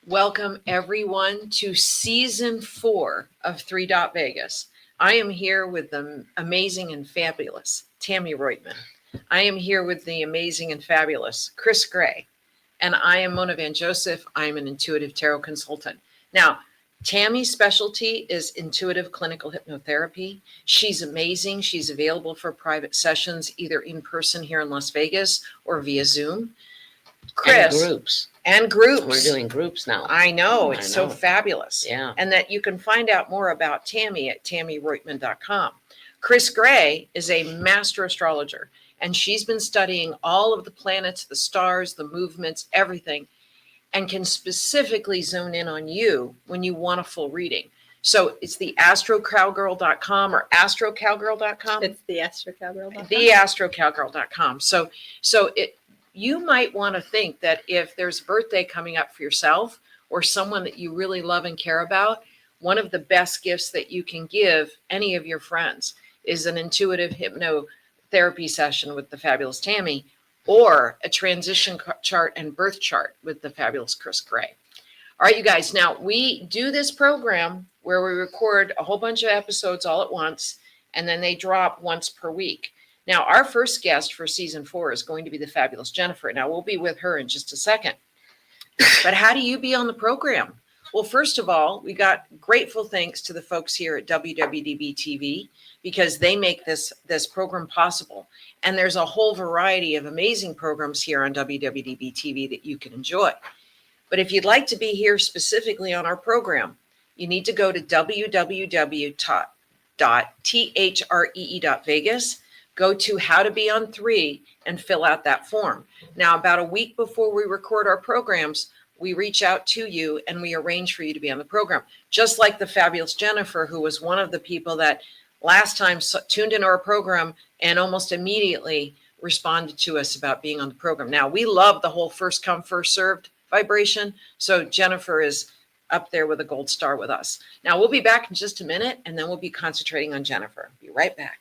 Welcome everyone to season 4 of Vegas. I am here with the amazing and fabulous Tammie Roitman. I am here with the amazing and fabulous Kris Gray. And I am Mona Van Joseph. I'm an intuitive tarot consultant. Now, Tammie's specialty is intuitive clinical hypnotherapy. She's amazing. She's available for private sessions, either in person here in Las Vegas or via Zoom. Kris. And groups. We're doing groups now. I know. It's so fabulous. Yeah. And that you can find out more about Tammie at TammieRoitman.com. Kris Gray is a master astrologer, and she's been studying all of the planets, the stars, the movements, everything, and can specifically zone in on you when you want a full reading. So it's the astrocowgirl.com or astrocowgirl.com. It's the astrocowgirl.com. The astrocowgirl.com. So you might want to think that if there's a birthday coming up for yourself or someone that you really love and care about, one of the best gifts that you can give any of your friends is an intuitive hypnotherapy session with the fabulous Tammie, or a transition chart and birth chart with the fabulous Kris Gray. All right, you guys. Now, we do this program where we record a whole bunch of episodes all at once, and then they drop once per week. Now, our first guest for season 4 is going to be the fabulous Jennifer. Now, we'll be with her in just a second. But how do you be on the program? Well, first of all, we got grateful thanks to the folks here at WWDBTV, because they make this program possible. And there's a whole variety of amazing programs here on WWDBTV that you can enjoy. But if you'd like to be here specifically on our program, you need to go to www.THREE.Vegas. Go to How to Be on 3 and fill out that form. Now, about a week before we record our programs, we reach out to you and we arrange for you to be on the program. Just like the fabulous Jennifer, who was one of the people that last time tuned into our program and almost immediately responded to us about being on the program. Now, we love the whole first come, first served vibration. So Jennifer is up there with a gold star with us. Now, we'll be back in just a minute, and then we'll be concentrating on Jennifer. Be right back.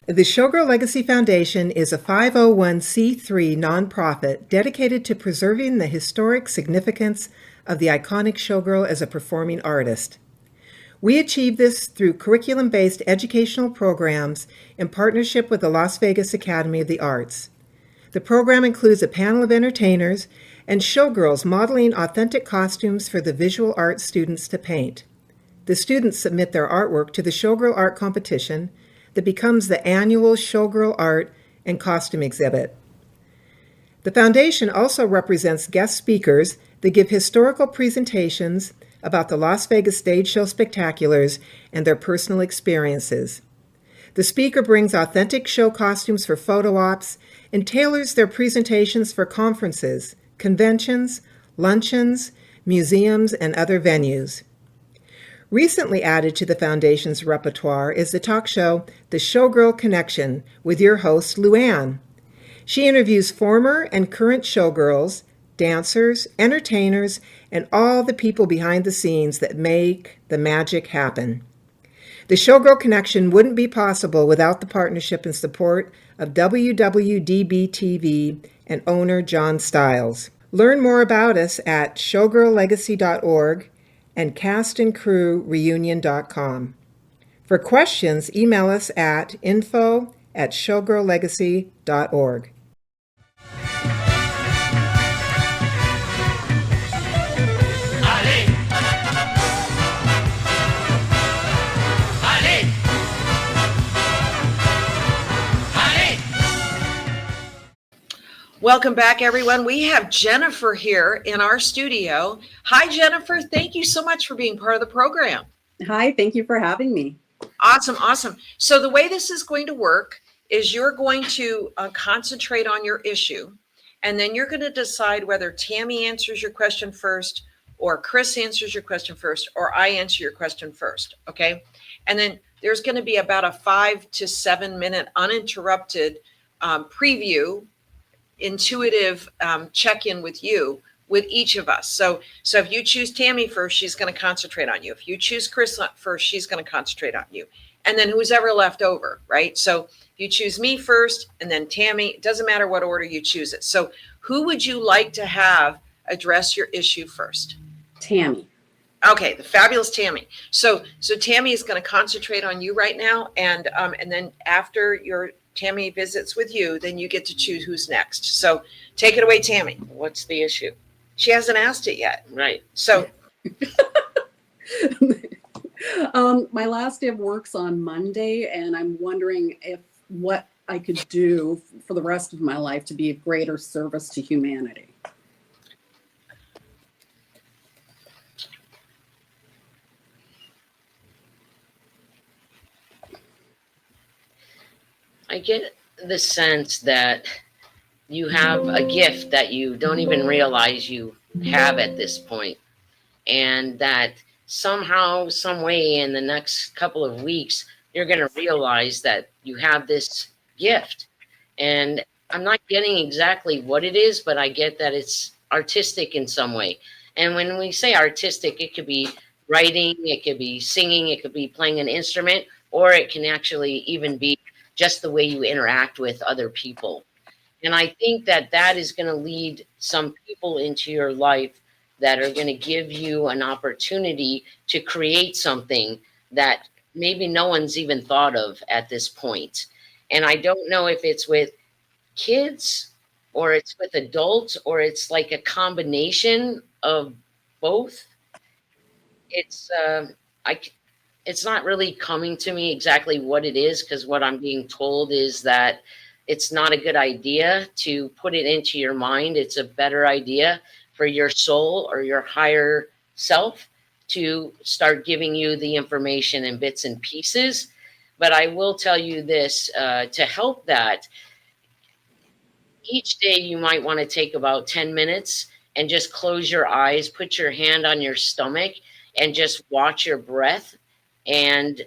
The Showgirl Legacy Foundation is a 501c3 nonprofit dedicated to preserving the historic significance of the iconic showgirl as a performing artist. We achieve this through curriculum-based educational programs in partnership with the Las Vegas Academy of the Arts. The program includes a panel of entertainers and showgirls modeling authentic costumes for the visual arts students to paint. The students submit their artwork to the Showgirl Art Competition that becomes the annual Showgirl Art and Costume Exhibit. The foundation also represents guest speakers that give historical presentations about the Las Vegas Stage Show Spectaculars and their personal experiences. The speaker brings authentic show costumes for photo ops and tailors their presentations for conferences, conventions, luncheons, museums, and other venues. Recently added to the Foundation's repertoire is the talk show, The Showgirl Connection, with your host, Luann. She interviews former and current showgirls, dancers, entertainers, and all the people behind the scenes that make the magic happen. The Showgirl Connection wouldn't be possible without the partnership and support of WWDBTV and owner John Stiles. Learn more about us at showgirllegacy.org and castandcrewreunion.com. For questions, email us at info@showgirllegacy.org. Welcome back, everyone. We have Jennifer here in our studio. Hi, Jennifer. Thank you so much for being part of the program. Hi, thank you for having me. Awesome. So the way this is going to work is you're going to concentrate on your issue, and then you're going to decide whether Tammie answers your question first, or Kris answers your question first, or I answer your question first, okay? And then there's going to be about a 5 to 7 minute uninterrupted preview, intuitive check-in with you, with each of us. So if you choose Tammie first, she's going to concentrate on you. If you choose Kris first, she's going to concentrate on you. And then who's ever left over, right? So you choose me first and then Tammie. It doesn't matter what order you choose it. So who would you like to have address your issue first? Tammie. Okay, the fabulous Tammie. So Tammie is going to concentrate on you right now, and then after your Tammie visits with you, then you get to choose who's next. So take it away, Tammie. What's the issue? She hasn't asked it yet. Right. So My last day of work's on Monday, and I'm wondering if what I could do for the rest of my life to be of greater service to humanity. I get the sense that you have a gift that you don't even realize you have at this point, and that somehow, some way in the next couple of weeks, you're going to realize that you have this gift. And I'm not getting exactly what it is, but I get that it's artistic in some way. And when we say artistic, it could be writing, it could be singing, it could be playing an instrument, or it can actually even be just the way you interact with other people. And I think that that is going to lead some people into your life that are going to give you an opportunity to create something that maybe no one's even thought of at this point. And I don't know if it's with kids or it's with adults or it's like a combination of both. It's it's not really coming to me exactly what it is, because what I'm being told is that it's not a good idea to put it into your mind. It's a better idea for your soul or your higher self to start giving you the information in bits and pieces. But I will tell you this, to help that, each day you might want to take about 10 minutes and just close your eyes, put your hand on your stomach, and just watch your breath. And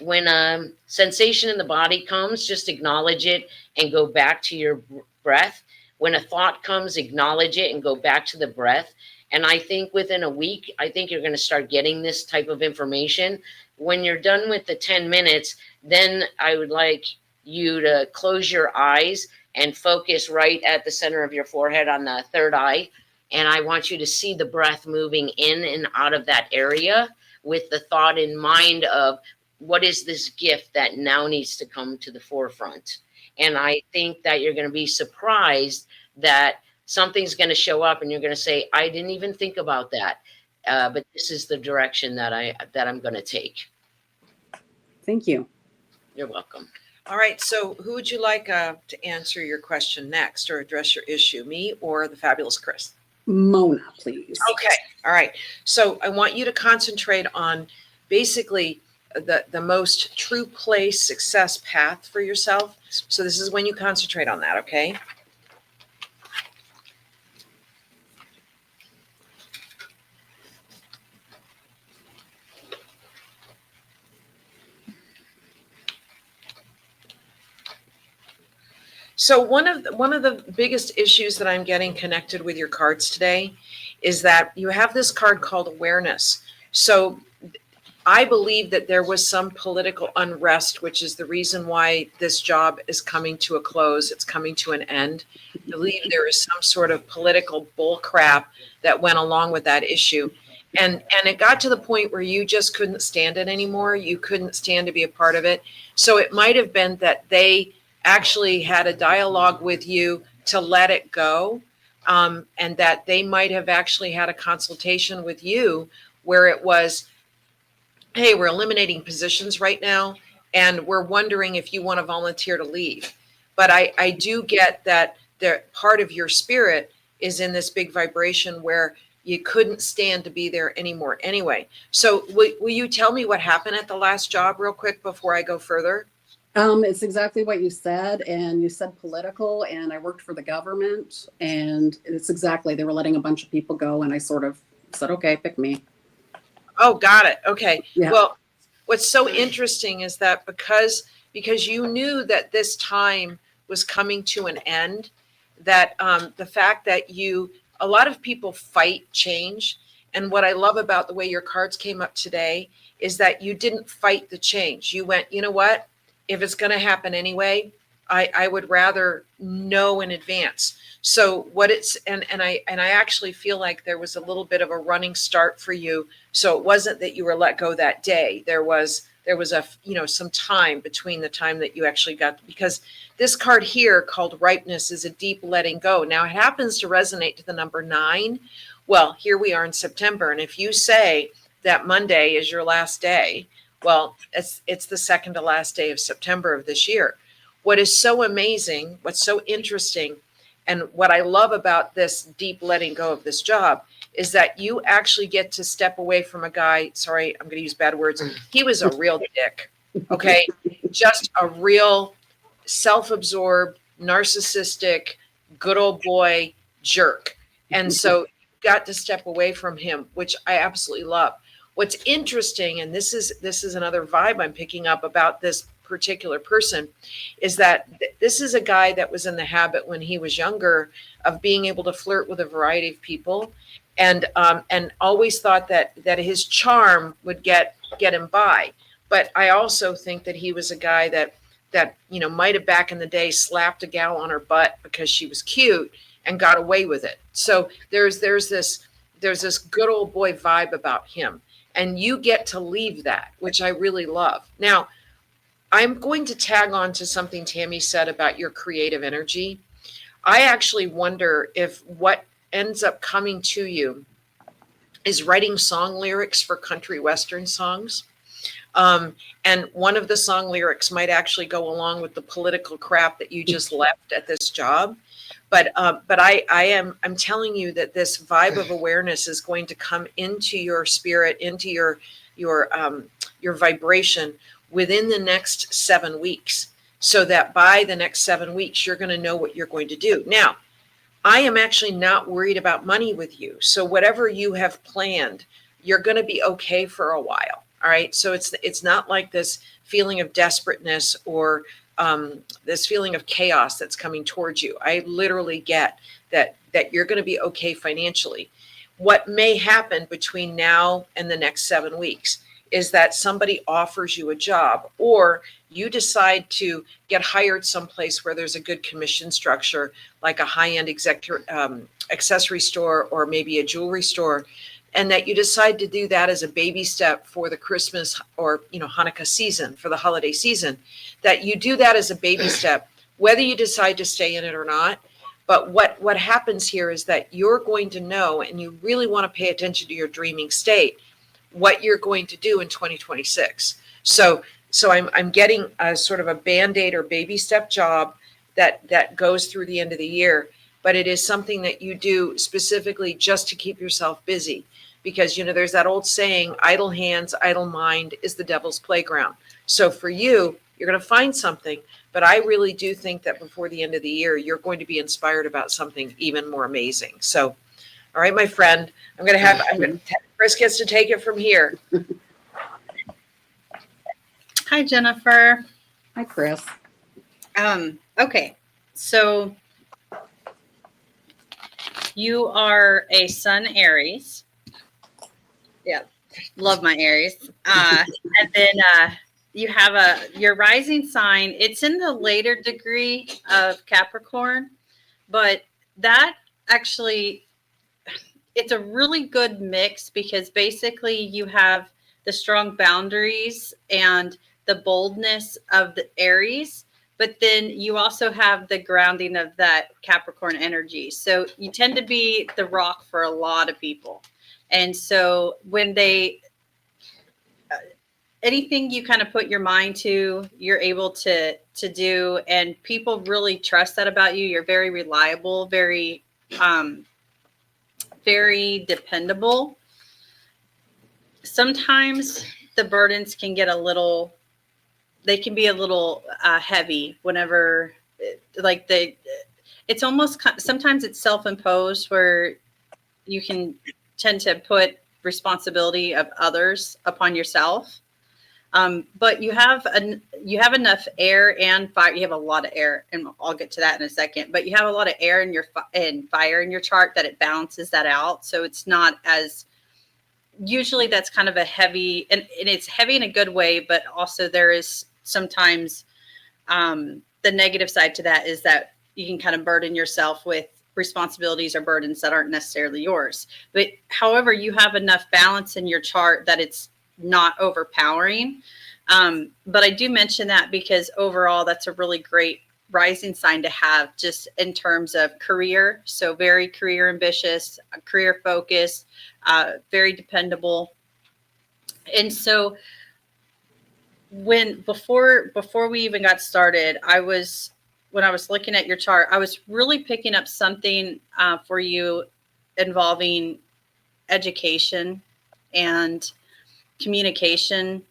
when a sensation in the body comes, just acknowledge it and go back to your breath. When a thought comes, acknowledge it and go back to the breath. And I think within a week, I think you're going to start getting this type of information. When you're done with the 10 minutes, then I would like you to close your eyes and focus right at the center of your forehead on the third eye. And I want you to see the breath moving in and out of that area with the thought in mind of what is this gift that now needs to come to the forefront. And I think that you're going to be surprised that something's going to show up and you're going to say, I didn't even think about that. But this is the direction that I'm going to take. Thank you. You're welcome. all right. So who would you like to answer your question next or address your issue, me or the fabulous Kris? Mona, please. Okay. All right. So I want you to concentrate on basically the most true place success path for yourself. So this is when you concentrate on that. Okay. So one of the biggest issues that I'm getting connected with your cards today is that you have this card called awareness. So I believe that there was some political unrest, which is the reason why this job is coming to a close. It's coming to an end. I believe there is some sort of political bull crap that went along with that issue. And it got to the point where you just couldn't stand it anymore. You couldn't stand to be a part of it. So it might have been that they actually had a dialogue with you to let it go, and that they might have actually had a consultation with you where it was, hey, we're eliminating positions right now, and we're wondering if you want to volunteer to leave. But I do get that part of your spirit is in this big vibration where you couldn't stand to be there anymore anyway. So will you tell me what happened at the last job real quick before I go further? It's exactly what you said, and you said political, and I worked for the government, and it's exactly, they were letting a bunch of people go, and I sort of said, okay, pick me. Oh, got it. Okay. Yeah. Well, what's so interesting is that because you knew that this time was coming to an end, that the fact that a lot of people fight change. And what I love about the way your cards came up today is that you didn't fight the change. You went, you know what? If it's going to happen anyway, I would rather know in advance. So what it's and I actually feel like there was a little bit of a running start for you. So it wasn't that you were let go that day. There was a some time between the time that you actually got, because this card here called ripeness is a deep letting go. Now it happens to resonate to the number 9. Well, here we are in September, and if you say that Monday is your last day, well, it's the second to last day of September of this year. What is so amazing, what's so interesting, and what I love about this deep letting go of this job is that you actually get to step away from a guy. Sorry, I'm going to use bad words. He was a real dick. Okay. Just a real self-absorbed, narcissistic, good old boy jerk. And so you got to step away from him, which I absolutely love. What's interesting, and this is another vibe I'm picking up about this particular person, is that this is a guy that was in the habit when he was younger of being able to flirt with a variety of people, and always thought that his charm would get him by. But I also think that he was a guy that might have back in the day slapped a gal on her butt because she was cute and got away with it. So there's this good old boy vibe about him, and you get to leave that, which I really love. Now, I'm going to tag on to something Tammie said about your creative energy. I actually wonder if what ends up coming to you is writing song lyrics for country western songs. And one of the song lyrics might actually go along with the political crap that you just left at this job. But I'm telling you that this vibe of awareness is going to come into your spirit, into your vibration within the next 7 weeks, so that by the next 7 weeks, you're going to know what you're going to do. Now, I am actually not worried about money with you. So whatever you have planned, you're going to be okay for a while. All right. So it's not like this feeling of desperateness or this feeling of chaos that's coming towards you. I literally get that you're going to be okay financially. What may happen between now and the next 7 weeks is that somebody offers you a job, or you decide to get hired someplace where there's a good commission structure, like a high-end accessory store or maybe a jewelry store, and that you decide to do that as a baby step for the Christmas or Hanukkah season, for the holiday season, that you do that as a baby step, whether you decide to stay in it or not. But what happens here is that you're going to know, and you really want to pay attention to your dreaming state, what you're going to do in 2026. So I'm getting a sort of a Band-Aid or baby step job that goes through the end of the year, but it is something that you do specifically just to keep yourself busy, because there's that old saying, idle hands, idle mind is the devil's playground. So for you, you're going to find something, but I really do think that before the end of the year, you're going to be inspired about something even more amazing. So, all right, my friend, Kris gets to take it from here. Hi, Jennifer. Hi, Kris. Okay, so you are a Sun Aries. Yeah, love my Aries. And then you have your rising sign. It's in the later degree of Capricorn, but that actually, it's a really good mix, because basically you have the strong boundaries and the boldness of the Aries, but then you also have the grounding of that Capricorn energy. So you tend to be the rock for a lot of people. And so when anything you kind of put your mind to, you're able to do, and people really trust that about you. You're very reliable, very dependable. Sometimes the burdens can get they can be a little heavy whenever, it's almost, sometimes it's self-imposed, where you can tend to put responsibility of others upon yourself. But you have enough air and fire. You have a lot of air, and I'll get to that in a second. But you have a lot of air and fire in your chart that it balances that out. So it's not as, usually that's kind of a heavy, and it's heavy in a good way. But also there is sometimes the negative side to that is that you can kind of burden yourself with responsibilities or burdens that aren't necessarily yours. But however, you have enough balance in your chart that it's not overpowering. But I do mention that because overall, that's a really great rising sign to have just in terms of career. So very career ambitious, career focused, very dependable. And so before we even got started, when I was looking at your chart, I was really picking up something for you involving education and communication.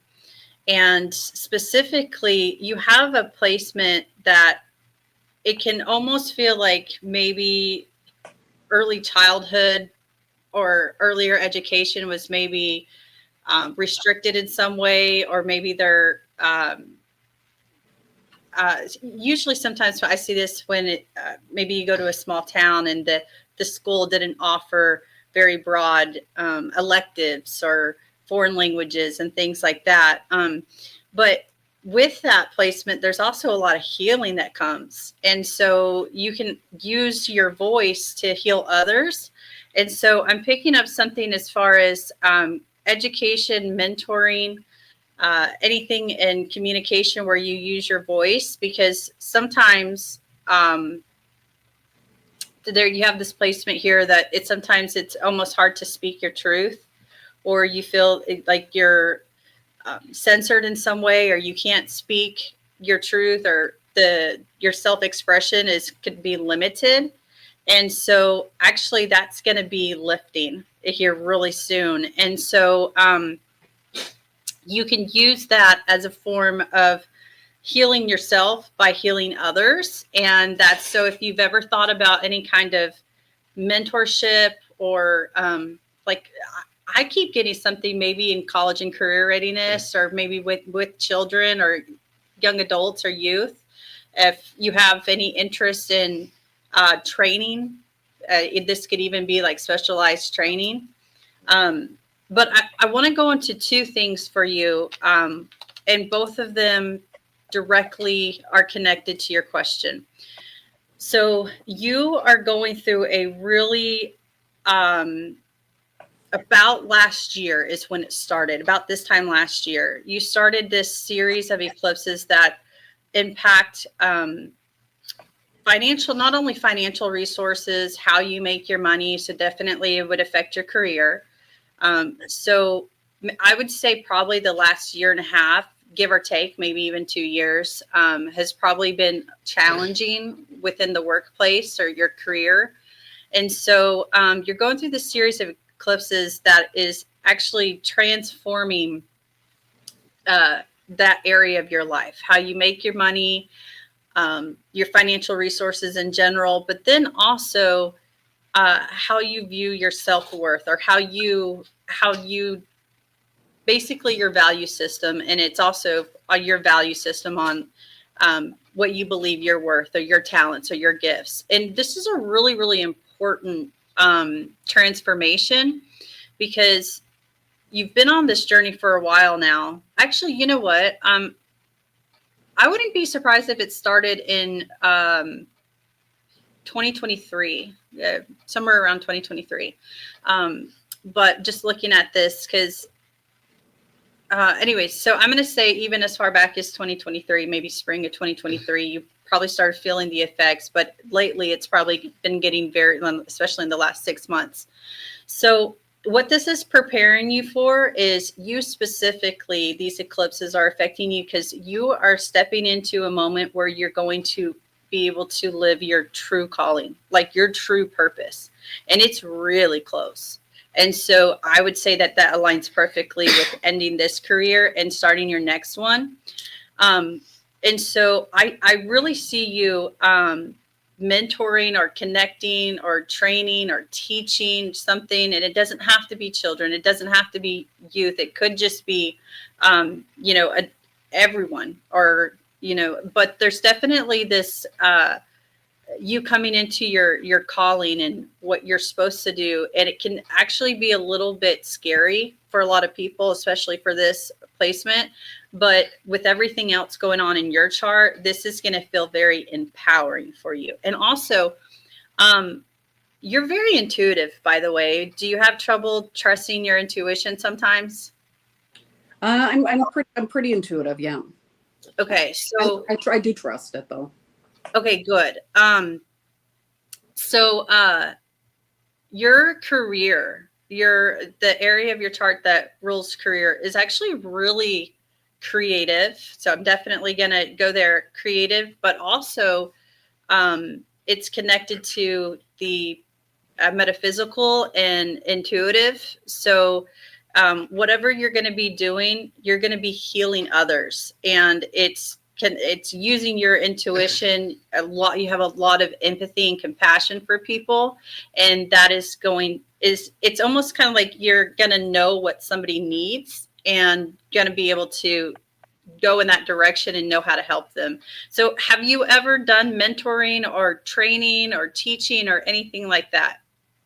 And specifically, you have a placement that it can almost feel like maybe early childhood or earlier education was maybe restricted in some way, or maybe they're usually sometimes I see this when maybe you go to a small town and the school didn't offer very broad electives or foreign languages and things like that. But with that placement, there's also a lot of healing that comes. And so you can use your voice to heal others. And so I'm picking up something as far as education, mentoring, anything in communication where you use your voice, because sometimes there you have this placement here that sometimes it's almost hard to speak your truth, or you feel like you're censored in some way, or you can't speak your truth, or your self-expression could be limited. And so actually that's going to be lifting here really soon. And so you can use that as a form of healing yourself by healing others. And that's, so if you've ever thought about any kind of mentorship or like I keep getting something maybe in college and career readiness, or maybe with children or young adults or youth. If you have any interest in training, this could even be like specialized training. But I want to go into two things for you, and both of them directly are connected to your question. So you are going through a really about last year is when it started. About this time last year, you started this series of eclipses that impact not only financial resources, how you make your money. So definitely it would affect your career. So I would say probably the last year and a half, give or take, maybe even 2 years, has probably been challenging within the workplace or your career. And so you're going through this series of eclipses that is actually transforming that area of your life, how you make your money, your financial resources in general, but then also how you view your self-worth, or how you basically your value system. And it's also your value system on what you believe you're worth, or your talents, or your gifts. And this is a really, really important transformation, because you've been on this journey for a while now. Actually, you know what? I wouldn't be surprised if it started in 2023, somewhere around 2023. But just looking at this, because anyways, so I'm going to say even as far back as 2023, maybe spring of 2023, you probably started feeling the effects. But lately, it's probably been getting especially in the last 6 months. So what this is preparing you for is you specifically, these eclipses are affecting you because you are stepping into a moment where you're going to be able to live your true calling, like your true purpose. And it's really close. And so I would say that aligns perfectly with ending this career and starting your next one. And so I really see you mentoring or connecting or training or teaching something. And it doesn't have to be children. It doesn't have to be youth. It could just be, everyone, or, but there's definitely this, you coming into your calling and what you're supposed to do. And it can actually be a little bit scary for a lot of people, especially for this placement. but with everything else going on in your chart, this is going to feel very empowering for you. And also, you're very intuitive, by the way. Do you have trouble trusting your intuition sometimes? I'm pretty intuitive. Yeah. Okay. So I do trust it though. okay, good. So your career, the area of your chart that rules career is actually really creative. So I'm definitely going to go there, creative, but also it's connected to the metaphysical and intuitive. So whatever you're going to be doing, you're going to be healing others, and it's using your intuition a lot. You have a lot of empathy and compassion for people, and that is it's almost kind of like you're going to know what somebody needs and going to be able to go in that direction and know how to help them. So have you ever done mentoring or training or teaching or anything like that?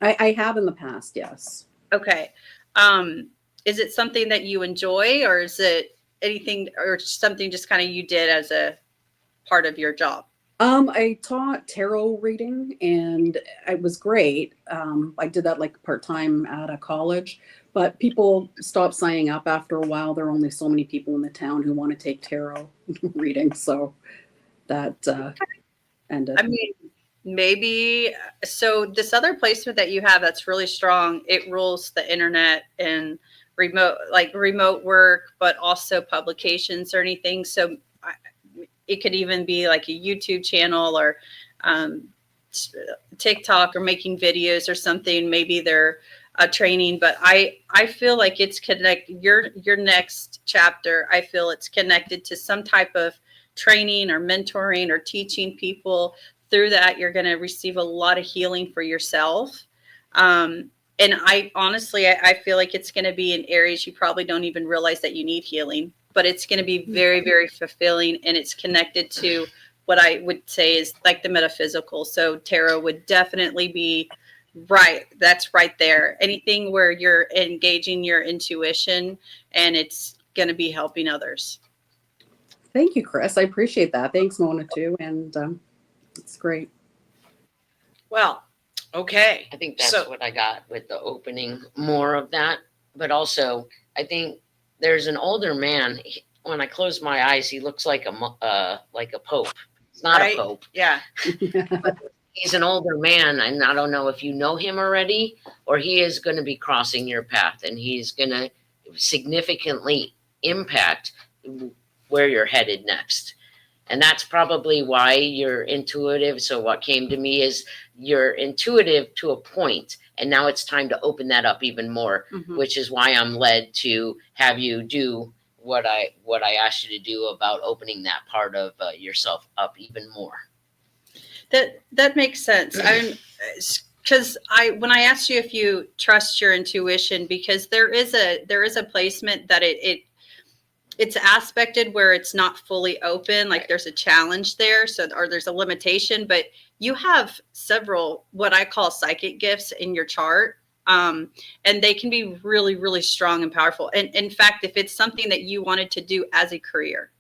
I have in the past, yes. Okay. Is it something that you enjoy, or is it anything or something just kind of you did as a part of your job? I taught tarot reading and it was great. I did that like part-time at a college, but people stopped signing up after a while. There are only so many people in the town who want to take tarot reading. So that ended. I mean, maybe so this other placement that you have that's really strong, it rules the internet and remote work, but also publications or anything. So it could even be like a YouTube channel or TikTok or making videos or something. Maybe they're training, but I feel like it's connected. Your next chapter, I feel it's connected to some type of training or mentoring or teaching people. Through that, you're going to receive a lot of healing for yourself. And I honestly, I feel like it's going to be in areas you probably don't even realize that you need healing, but it's going to be very, very fulfilling. And it's connected to what I would say is like the metaphysical. So tarot would definitely be right. That's right there. Anything where you're engaging your intuition and it's going to be helping others. Thank you, Kris. I appreciate that. Thanks, Mona, too. And it's great. Well, okay. I think that's what I got with the opening, more of that. But also, I think there's an older man. When I close my eyes, he looks like a pope. It's not right? a pope. Yeah. He's an older man, and I don't know if you know him already, or he is going to be crossing your path, and he's going to significantly impact where you're headed next. And that's probably why you're intuitive. So what came to me is you're intuitive to a point, and now it's time to open that up even more, which is why I'm led to have you do what I asked you to do about opening that part of yourself up even more. That makes sense. Because when I asked you if you trust your intuition, because there is a placement that it's aspected where it's not fully open, like there's a challenge there, or there's a limitation, but you have several what I call psychic gifts in your chart, and they can be really, really strong and powerful. And in fact, if it's something that you wanted to do as a career,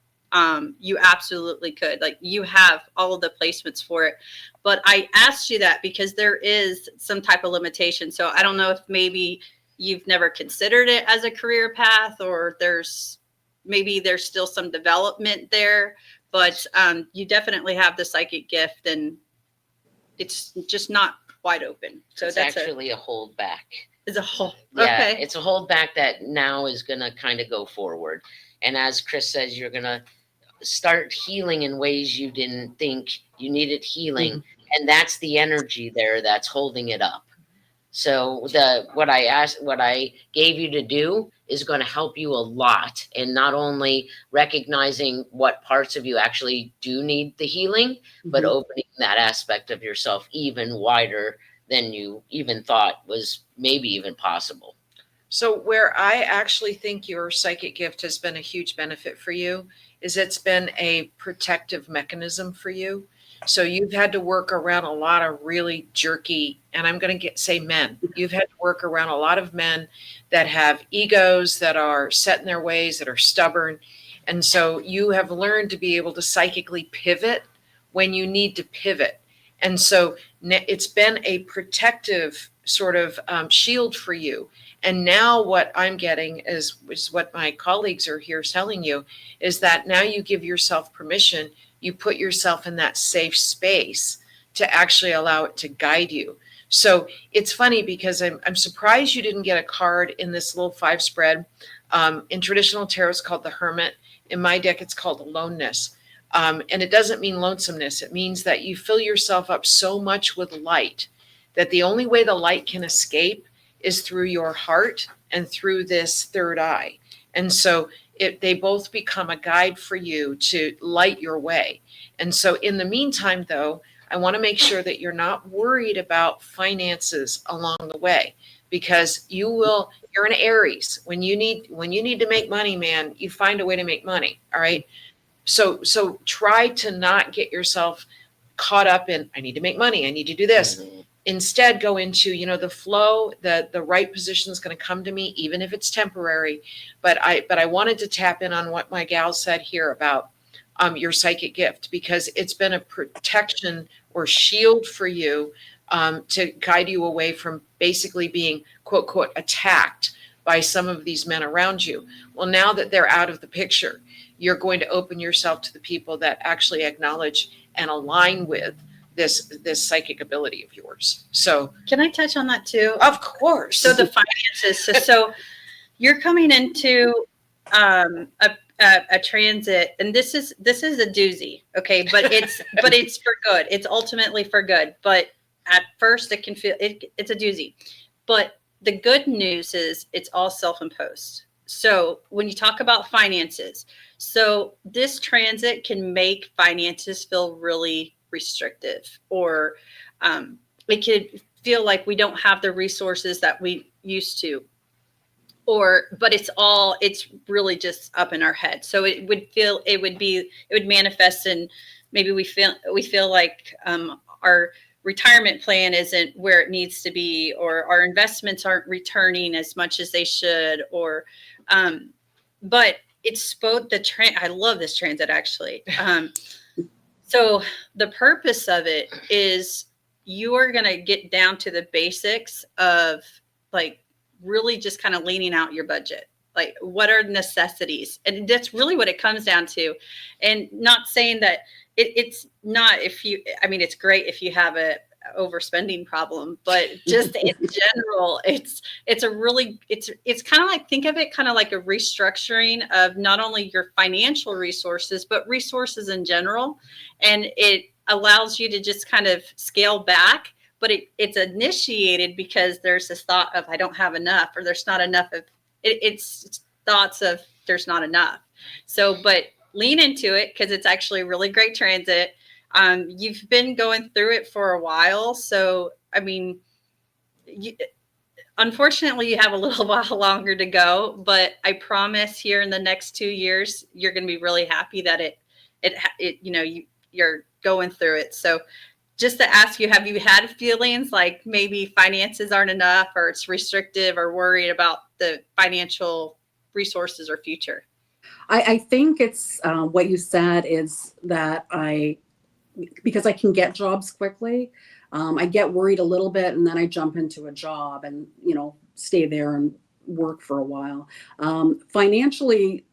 you absolutely could. Like, you have all of the placements for it. But I asked you that because there is some type of limitation. So I don't know if maybe you've never considered it as a career path, or maybe there's still some development there, but you definitely have the psychic gift, and it's just not wide open. So it's that's actually a holdback. It's a hold. Yeah, okay. It's a holdback that now is going to kind of go forward. And as Kris says, you're going to start healing in ways you didn't think you needed healing. And that's the energy there that's holding it up. So what I gave you to do is going to help you a lot, and not only recognizing what parts of you actually do need the healing, but opening that aspect of yourself even wider than you even thought was maybe even possible. So where I actually think your psychic gift has been a huge benefit for you is it's been a protective mechanism for you. So you've had to work around a lot of really jerky, and I'm going to say men. You've had to work around a lot of men that have egos, that are set in their ways, that are stubborn. And so you have learned to be able to psychically pivot when you need to pivot. And so it's been a protective sort of shield for you. And now what I'm getting is what my colleagues are here telling you, is that now you give yourself permission, you put yourself in that safe space to actually allow it to guide you. So it's funny because I'm surprised you didn't get a card in this little 5 spread. In traditional tarot, it's called the Hermit. In my deck, it's called Aloneness. And it doesn't mean lonesomeness. It means that you fill yourself up so much with light that the only way the light can escape is through your heart and through this third eye. And so they both become a guide for you to light your way. And so in the meantime, though, I want to make sure that you're not worried about finances along the way, because you're an Aries. When you need to make money, man, you find a way to make money. All right. So try to not get yourself caught up in, I need to make money, I need to do this. Instead, go into, the flow, the right position is going to come to me, even if it's temporary. But I wanted to tap in on what my gal said here about your psychic gift, because it's been a protection or shield for you to guide you away from basically being, quote, quote, attacked by some of these men around you. Well, now that they're out of the picture, you're going to open yourself to the people that actually acknowledge and align with this psychic ability of yours. So can I touch on that too? Of course. So the finances. So you're coming into a transit, and this is a doozy. Okay. But it's for good. It's ultimately for good. But at first it can feel it's a doozy. But the good news is it's all self-imposed. So when you talk about finances, so this transit can make finances feel really restrictive, or it could feel like we don't have the resources that we used to, but it's really just up in our head. So it would manifest in, maybe we feel like our retirement plan isn't where it needs to be, or our investments aren't returning as much as they should, or but it's both I love this transit actually. So the purpose of it is you are going to get down to the basics of like really just kind of leaning out your budget. Like, what are necessities? And that's really what it comes down to. And not saying that it's not, it's great if you have a overspending problem, but just in general, it's kind of like, think of it kind of like a restructuring of not only your financial resources, but resources in general. And it allows you to just kind of scale back, but it's initiated because there's this thought of, I don't have enough, or there's not enough of it's thoughts of there's not enough. So, but lean into it, because it's actually a really great transit. You've been going through it for a while. So, unfortunately, you have a little while longer to go, but I promise here in the next 2 years, you're going to be really happy that you're going through it. So just to ask you, have you had feelings like maybe finances aren't enough, or it's restrictive, or worried about the financial resources or future? I think it's what you said is that because I can get jobs quickly, I get worried a little bit, and then I jump into a job and, stay there and work for a while. Financially,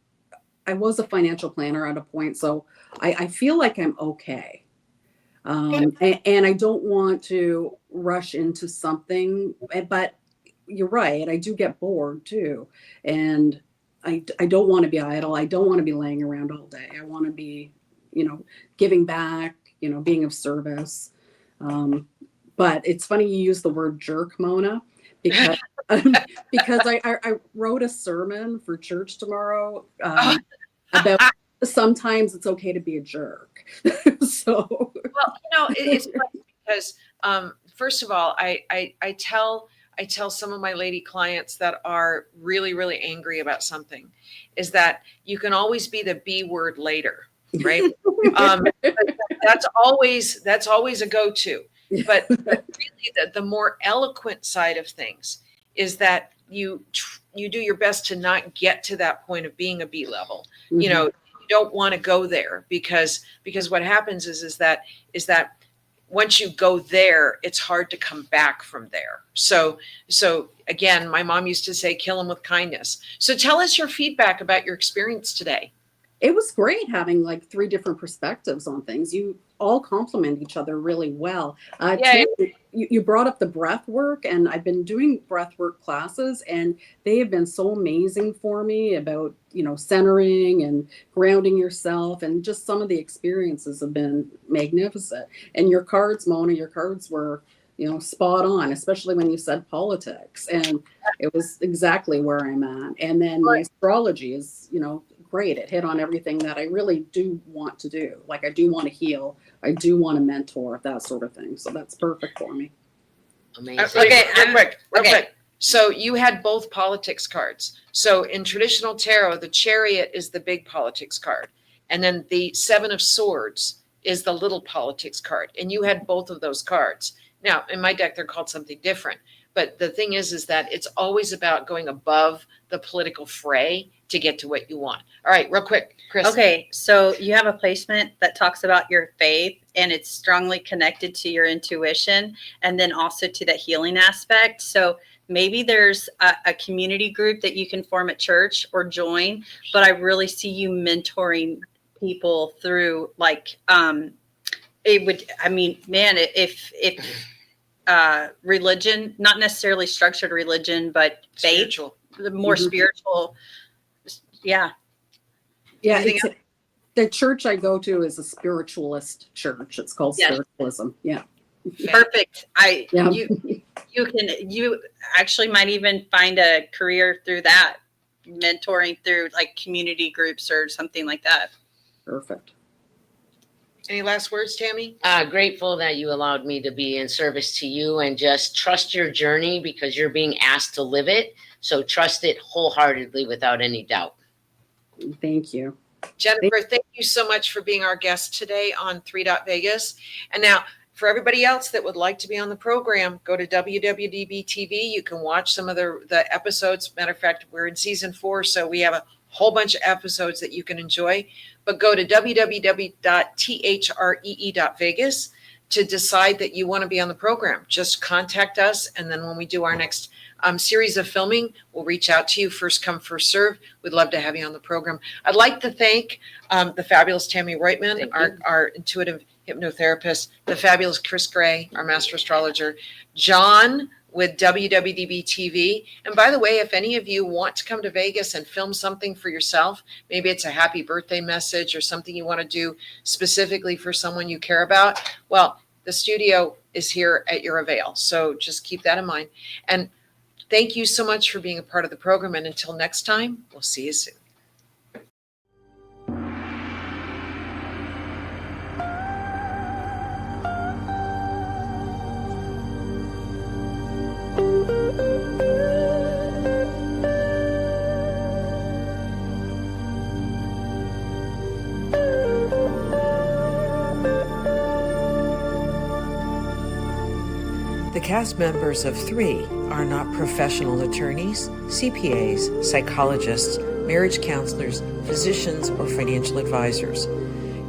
I was a financial planner at a point, so I feel like I'm okay. And I don't want to rush into something, but you're right. I do get bored too. And I don't want to be idle. I don't want to be laying around all day. I want to be, giving back, being of service. But it's funny you use the word jerk, Mona, because I wrote a sermon for church tomorrow about sometimes it's okay to be a jerk. So, well, it's funny because first of all, I tell some of my lady clients that are really, really angry about something, is that you can always be the B word later, right? That's always a go-to. But really, the more eloquent side of things is that you do your best to not get to that point of being a B level. Mhm. You know, you don't want to go there because what happens is that once you go there, it's hard to come back from there. So again, my mom used to say, kill them with kindness. So tell us your feedback about your experience today. It was great having like 3 different perspectives on things. You all complement each other really well. Yeah. Tammie, you brought up the breath work, and I've been doing breath work classes, and they have been so amazing for me about, centering and grounding yourself, and just some of the experiences have been magnificent. And your cards, Mona, your cards were, spot on, especially when you said politics, and it was exactly where I'm at. And then my astrology is, great. It hit on everything that I really do want to do. Like, I do want to heal. I do want to mentor, that sort of thing. So that's perfect for me. Amazing. Okay, real okay. quick. So you had both politics cards. So in traditional tarot, the Chariot is the big politics card, and then the 7 of Swords is the little politics card. And you had both of those cards. Now, in my deck, they're called something different. But the thing is that it's always about going above the political fray to get to what you want. All right, real quick, Kris. Okay, so you have a placement that talks about your faith, and it's strongly connected to your intuition, and then also to the healing aspect. So maybe there's a community group that you can form at church or join, but I really see you mentoring people through it would, I mean, man, if religion, not necessarily structured religion, but faith, Spiritual. the more spiritual. Yeah. Yeah. Anything The church I go to is a spiritualist church. It's called Yes. spiritualism. Yeah. Perfect. Yeah. You actually might even find a career through that, mentoring through like community groups or something like that. Perfect. Any last words, Tammie? Grateful that you allowed me to be in service to you, and just trust your journey because you're being asked to live it. So trust it wholeheartedly without any doubt. Thank you. Jennifer, thank you so much for being our guest today on THREE.Vegas. And now, for everybody else that would like to be on the program, go to WWDBTV. You can watch some of the episodes. Matter of fact, we're in season 4, so we have a whole bunch of episodes that you can enjoy. But go to www.THREE.Vegas to decide that you want to be on the program. Just contact us, and then when we do our next series of filming, we'll reach out to you. First come, first serve. We'd love to have you on the program. I'd like to thank the fabulous Tammie Roitman, our intuitive hypnotherapist, the fabulous Kris Gray, our master astrologer, John with WWDBTV. And by the way, if any of you want to come to Vegas and film something for yourself, maybe it's a happy birthday message or something you want to do specifically for someone you care about, well, the studio is here at your avail. So just keep that in mind. And thank you so much for being a part of the program. And until next time, we'll see you soon. The cast members of Three are not professional attorneys, CPAs, psychologists, marriage counselors, physicians, or financial advisors.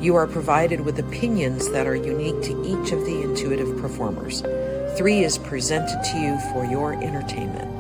You are provided with opinions that are unique to each of the intuitive performers. Three is presented to you for your entertainment.